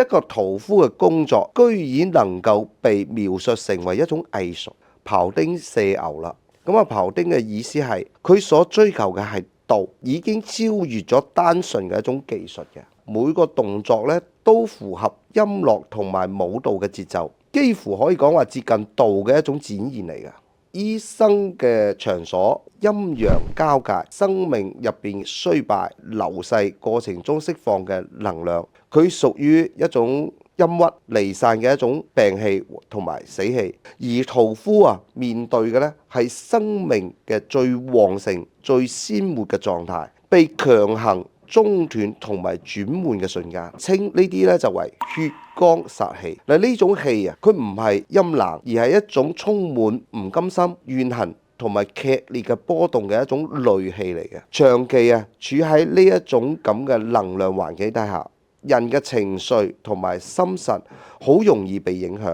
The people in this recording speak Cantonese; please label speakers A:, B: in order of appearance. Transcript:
A: 一個屠夫嘅工作居然能夠被描述成為一種藝術。庖丁射牛啦，咁庖丁嘅意思係佢所追求嘅係道，已經超越咗單純嘅一種技術嘅。每個動作咧都符合音樂同埋舞蹈嘅節奏，幾乎可以講話接近道嘅一種展現嚟嘅。醫生嘅場所，陰陽交界，生命入邊衰敗流逝過程中釋放嘅能量，佢屬於一種陰鬱離散嘅一種病氣同埋死氣。而屠夫面對嘅咧係生命嘅最旺盛、最鮮活嘅狀態，被強行中斷同埋轉換嘅瞬間，稱呢啲咧就為血光殺氣。嗱，呢種氣佢唔係陰冷，而係一種充滿唔甘心、怨恨同埋劇烈嘅波動嘅一種戾氣嚟嘅。長期處喺呢一種咁嘅能量環境底下，人嘅情緒同埋心神好容易被影響。